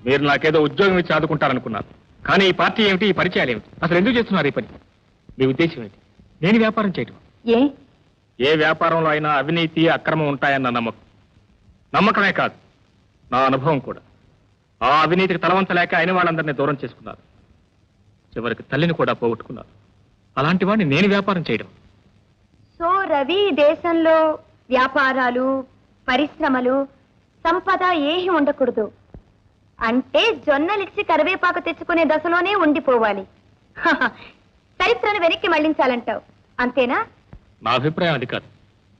మీరు నాకేదో ఉద్యోగం ఇచ్చి ఆదుకుంటారనుకున్నారు. కానీ ఈ పార్టీ ఏమిటి, ఈ పరిచయాలు ఏమిటి, అసలు ఎందుకు చేస్తున్నారు ఈ పని? మీ ఉద్దేశం ఏంటి? నేను వ్యాపారం చేయటం? ఏ వ్యాపారంలో అయినా అవినీతి అక్రమం ఉంటాయన్న నమ్మకమే కాదు, నా అనుభవం కూడా. ఆ అవినీతికి తలవంచలేక అయిన వాళ్ళందరినీ దూరం చేసుకున్నారు. చివరికి తల్లిని కూడా పోగొట్టుకున్నారు. అలాంటి వాడిని నేను వ్యాపారం చేయడం? సో రవి, దేశంలో వ్యాపారాలు, పరిశ్రమలు, సంపద ఏమీ ఉండకూడదు అంటే జొన్నలిచ్చి కరివేపాకు తెచ్చుకునే దశలోనే ఉండిపోవాలి. చరిత్రను వెనక్కి మళ్లించాలంటావు, అంతేనా? నా అభిప్రాయం అది కాదు.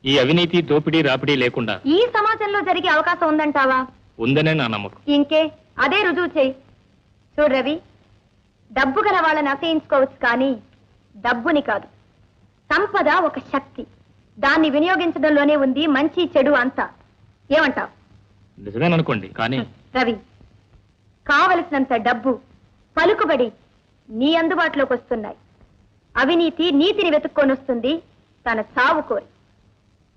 ఈ అవినీతి, దోపిడీ, రాపిడీ లేకుండా ఈ సమాజంలో జరిగే అవకాశం ఉందంటావా? ఉందనే నా నమ్మకం. ఇంకే అదే రుజువు చేయి. చూడు రవి, డబ్బు గల వాళ్ళని అసహించుకోవచ్చు, కానీ డబ్బుని కాదు. సంపద ఒక శక్తి, దాన్ని వినియోగించడంలోనే ఉంది మంచి చెడు అంతా. ఏమంటావు? నిజమేననుకోండి, కానీ రవి, కావలసినంత డబ్బు, పలుకుబడి నీ అందుబాటులోకి వస్తున్నాయి. అవినీతి నీతిని వెతుక్కొని వస్తుంది తన చావు కోరి.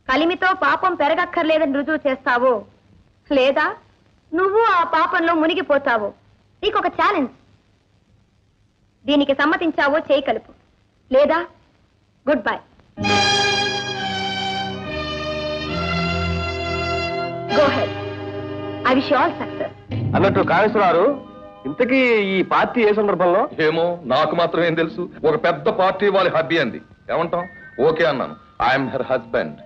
కలిమితో పాపం పెరగక్కర్లేదని రుజువు చేస్తావో, లేదా నువ్వు ఆ పాపంలో మునిగిపోతావో, నీకొక ఛాలెంజ్. దీనికి సమ్మతించావో చేయి కలుపు, లేదా good bye. Go head. I wish you all success. అన్నట్టు కాళేశ్వరరావు, ఇంతకీ ఈ పార్టీ ఏ సందర్భంలో? ఏమో నాకు మాత్రం ఏం తెలుసు. ఒక పెద్ద పార్టీ వాళ్ళ హబ్బీ అంది. ఏమంటాం? ఓకే అన్నాను. I'm her husband.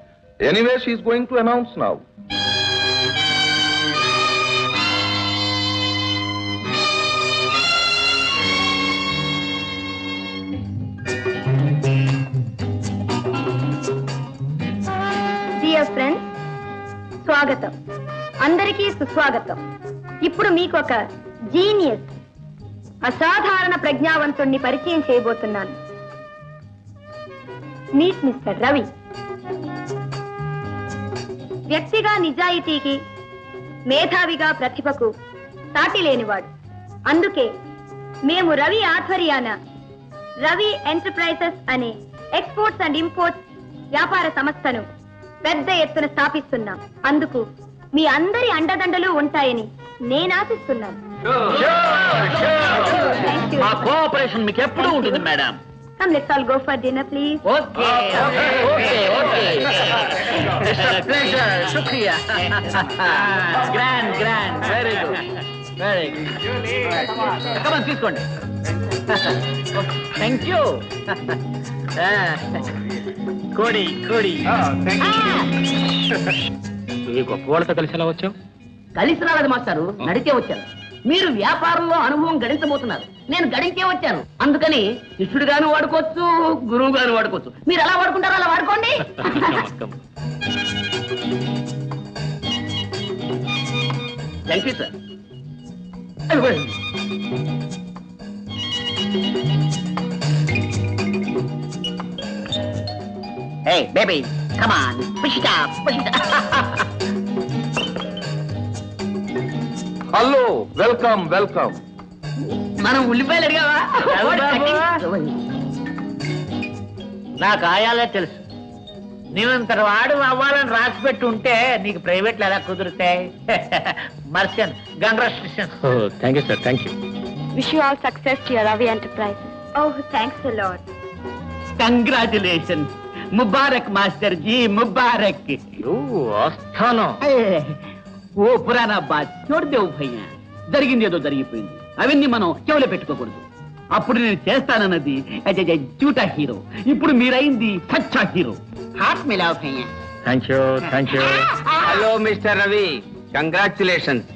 Anyway she's going to announce now. Dear friends, స్వాగతం. అందరికీ సుస్వాగతం. ఇప్పుడు మీకు ఒక జీనియస్, అసాధారణ ప్రజ్ఞావంతుణ్ణి పరిచయం చేయబోతున్నాను. Meet mister Ravi. వ్యక్తిగా నిజాయితీకి, మేధావిగా ప్రతిభకు సాటి లేనివాడు. అందుకే మేము రవి ఆధ్వర్యాన రవి ఎంటర్ప్రైజెస్ అనే ఎక్స్పోర్ట్స్ అండ్ ఇంపోర్ట్స్ వ్యాపార సంస్థను పెద్ద ఎత్తున స్థాపిస్తున్నాం. అందుకు మీ అందరి అండదండలు ఉంటాయని నేను ఆశిస్తున్నాను. మా కోఆపరేషన్ మీకు ఎప్పుడు ఉంటుంది madam. Come, let's all go for dinner, please. Okay. Shukriya. Grand. Very good. Come on, తీసుకోండి. Thank you. కోడి. నువ్వు గొప్ప వాళ్ళతో కలిసి ఎలా వచ్చావు? కలిసి రాలేదు మాస్టారు, నడిచే వచ్చాను. మీరు వ్యాపారంలో అనుభవం గడించబోతున్నారు, నేను గడించే వచ్చాను. అందుకని శిష్యుడిగాను వాడుకోవచ్చు, గురువు గాను వాడుకోవచ్చు. మీరు ఎలా వాడుకుంటారో అలా వాడుకోండి. Thank you sir. Hey, baby, come on, push it up. Hello, welcome. మనం ఉల్లిపాయలు అడిగావా? నాకు ఆయాలే తెలుసు. నీవంత వాడు అవ్వాలని రాసి పెట్టి ఉంటే నీకు ప్రైవేట్లు ఎలా కుదురుతాయి? మర్చన్, congratulations. Thank you sir, thank you. Wish you all success to your Ravi Enterprises. Oh, thanks a lot. Congratulations. ముబారక్ మాస్టర్ జీ, ముబారక్. ఆస్థానం. ఓ పురాణా బాత్ చూడదేవు భయ్యా. జరిగింది ఏదో జరిగిపోయింది, అవన్నీ మనం చెవులో పెట్టుకోకూడదు. అప్పుడు నేను చేస్తానన్నది జూటా హీరో, ఇప్పుడు మీరైంది సచ్చా హీరో. హాట్ మిలావ్ భయ్యా. Thank you. Hello mister Ravi, congratulations.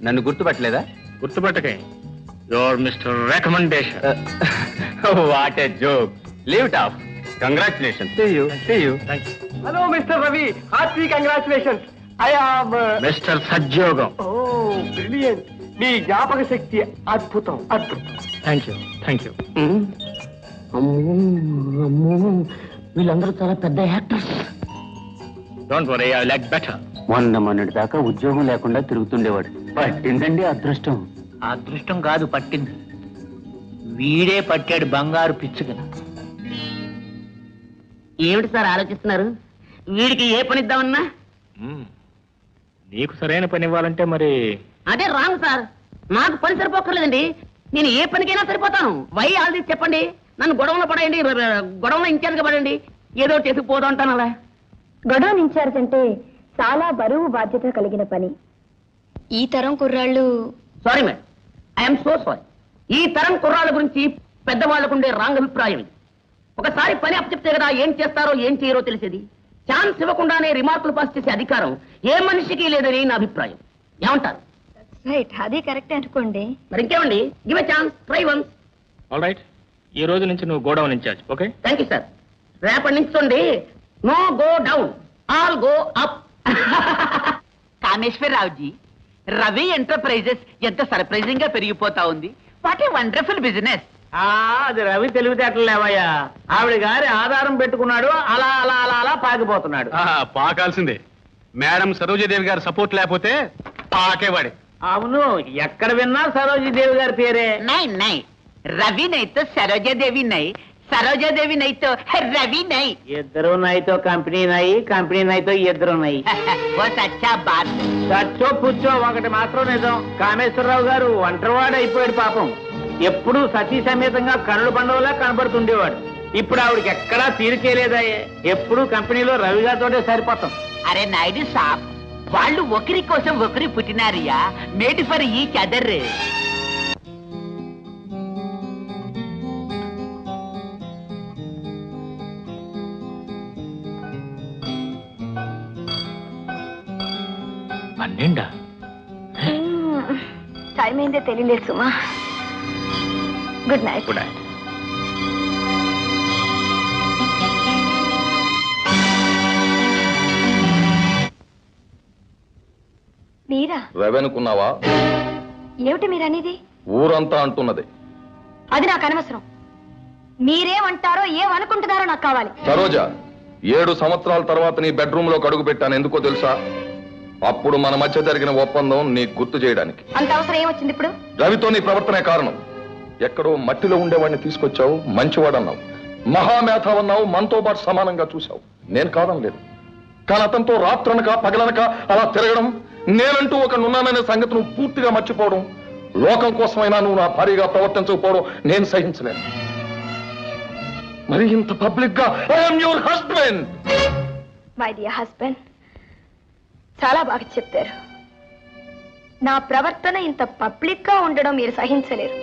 నన్ను గుర్తుపట్టలేదా? గుర్తుపట్టకే, your mister recommendation. What a joke. Leave it off. Congratulations. See you. Hello mister Ravi, hearty congratulations. I am mister Sajjogam. Brilliant. మీ జ్ఞాపక శక్తి అద్భుతం. Thank you. వీళ్ళందరూ చాలా పెద్ద actors. Don't worry, I like better. మొన్నటి దాకా ఉద్యోగం లేకుండా తిరుగుతుండేవాడు. పట్టిందండి అదృష్టం. అదృష్టం కాదు పట్టింది, వీడే పట్టాడు బంగారు పిచ్చుక. ఏమిటి సార్ ఆలోచిస్తున్నారు? వీడికి ఏ పని ఇద్దామన్నా? నీకు సరైన పని ఇవ్వాలంటే మరి అదే రాంగ్ సార్. నాకు పని సరిపోక్కర్లేదండి. నేను ఏ పనికైనా సరిపోతాను. వై ఆల్ది చెప్పండి. నన్ను గొడవలో పడేయండి, గొడవలో ఇన్ఛార్జ్గా పడండి, ఏదో చేసి పోదు అంటాను. అలా గొడవ ఇన్ఛార్జ్ అంటే చాలా బరువు బాధ్యత కలిగిన పని. ఈ తరం కుర్రాళ్ళు sorry madam, I'm so sorry. ఈ తరం కుర్రాళ్ళ గురించి పెద్దవాళ్ళకు ఉండే రాంగ్ అభిప్రాయం ఇది. ఒకసారి పని అప్పచెప్తే కదా ఏం చేస్తారో ఏం చేయరో తెలిసేది. ఛాన్స్ ఇవ్వకుండానే రిమార్కులు పాస్ చేసే అధికారం ఏ మనిషికి లేదని నా అభిప్రాయం. ఏమంటారు? రైట్, అది కరెక్ట్ అనుకోండి. మరి ఇంకేమండి, give a chance, try once. All right, ఈ రోజు నుంచి నువ్వు godown incharge. Okay, thank you sir. రేపటి నుంచి చూడండి, no go down, all go up. Kameswara Rao ji, Ravi enterprises ఎంత సర్ప్రైజింగ్ గా పెరిగిపోతా ఉంది. What a wonderful business. అది రవి తెలివితేటలు లేవయ్యా. ఆవిడ గారి ఆధారం పెట్టుకున్నాడు, అలా అలా అలా అలా పాకిపోతున్నాడు. పాకాల్సిందే. మేడం సరోజదేవి గారు సపోర్ట్ లేకపోతే పాకేవాడే. అవును, ఎక్కడ విన్నా సరోజీదేవి గారి పేరే. నై నై, రవి నైతో సరోజాదేవి నై, సరోజాదేవి నైతో రవి నై. ఇద్దరు నైతో కంపెనీ నై, కంపెనీ నైతో ఇద్దరు నై. ఓ సచ్చా బాత్. చచ్చో పుచ్చో ఒకటి మాత్రం నిజం, కామేశ్వరరావు గారు ఒంటరివాడు అయిపోయాడు పాపం. ఎప్పుడూ సతీ సమేతంగా కనుల పండుగలా కనబడుతుండేవాడు. ఇప్పుడు ఆవిడకి ఎక్కడా తీరికేలేదా. ఎప్పుడూ కంపెనీలో రవి గారితోటే సరిపోతాం. అరే నాయుడు సాబ్, వాళ్ళు ఒకరి కోసం ఒకరి పుట్టినారియా, మేడ్ ఫర్ ఈచ్ అదర్. పన్నెండా? టైం అయిందే తెలియలేదు సుమా. Good night. Good night. మీరా? రవి అనుకున్నావా? ఏమిటి మీరనేది? ఊరంతా అంటున్నది. అది నాకు అనవసరం. మీరేమంటారో ఏమనుకుంటున్నారో నాకు కావాలి. సరోజ, 7 సంవత్సరాల తర్వాత నీ బెడ్రూమ్ లో అడుగు పెట్టాను. ఎందుకో తెలుసా? అప్పుడు మన మధ్య జరిగిన ఒప్పందం నీకు గుర్తు చేయడానికి. అంత అవసరం ఏమొచ్చింది ఇప్పుడు? రవితో నీ ప్రవర్తనే కారణం. ఎక్కడో మట్టిలో ఉండేవాడిని తీసుకొచ్చావు, మంచివాడన్నావు, మహామేధావన్నావు, మనతో పాటు సమానంగా చూశావు. నేను కాదనలేదు. కానీ అతనితో రాత్రనక పగలనక అలా తిరగడం, నేనంటూ ఒక నున్నాననే సంగతి నువ్వు పూర్తిగా మర్చిపోవడం, లోకం కోసమైనా నువ్వు నా భారీగా ప్రవర్తించకపోవడం నేను సహించలేను. మరి ఇంత పబ్లిక్ గా I'm your husband. My dear husband, చాలా బాగా చెప్పారు. నా ప్రవర్తన ఇంత పబ్లిక్ గా ఉండడం మీరు సహించలేరు.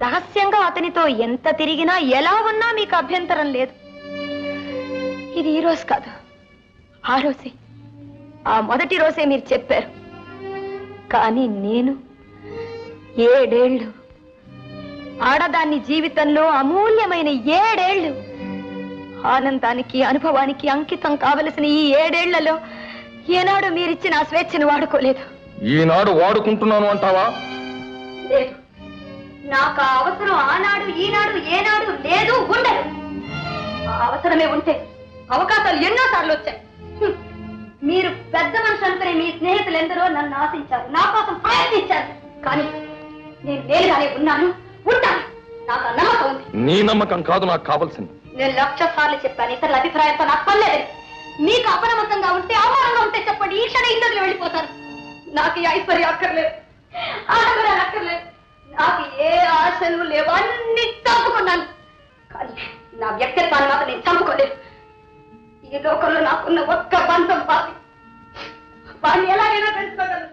రహస్యంగా అతనితో ఎంత తిరిగినా ఎలా ఉన్నా మీకు అభ్యంతరం లేదు. ఇది ఈ రోజు కాదు, ఆ రోజే, ఆ మొదటి రోజే మీరు చెప్పారు. కానీ నేను 7 ఏళ్ళు, ఆడదాన్ని జీవితంలో అమూల్యమైన 7 ఏళ్ళు, ఆనందానికి అనుభవానికి అంకితం కావలసిన ఈ 7 ఏళ్లలో ఏనాడు మీరిచ్చిన ఆ స్వేచ్ఛను వాడుకోలేదు. ఈనాడు వాడుకుంటున్నాను అంటావా? లేదు, నాకు ఆ అవసరం ఆనాడు ఈనాడు ఏనాడు లేదు, ఉండదు. ఆ అవసరమే ఉంటే అవకాశాలు ఎన్నోసార్లు వచ్చాయి. మీరు పెద్ద మనిషి అనుకునే మీ స్నేహితులు ఎందరో నన్ను ఆశించారు, నా కోసం ప్రయత్నించారు. కానీ నేను నేరుగానే ఉన్నాను, ఉంటాను. నాకు ఆ నమ్మకం ఉంది. నీ నమ్మకం కాదు నాకు కావాల్సింది. నేను 1,00,000 సార్లు చెప్పాను, ఇతరుల అభిప్రాయంతో నాకు పర్లేదు. మీకు అపనమ్మకంగా ఉంటే, అవమానంగా ఉంటే చెప్పండి, ఈ క్షణ ఇందరిలో వెళ్ళిపోతాను. నాకు ఈ ఐశ్వర్యం అక్కర్లేదు, ఆడగడాలు అక్కర్లేదు, నాకు ఏ ఆశలు లేవు, అన్ని చంపుకున్నాను. కానీ నా వ్యక్తిత్వాన్ని మాత్రం నేను చంపుకోలేదు. ఈ లోకంలో నాకున్న ఒక్క బంధం పాపి, వాడిని ఎలాగైనా పెంచుకోగలను.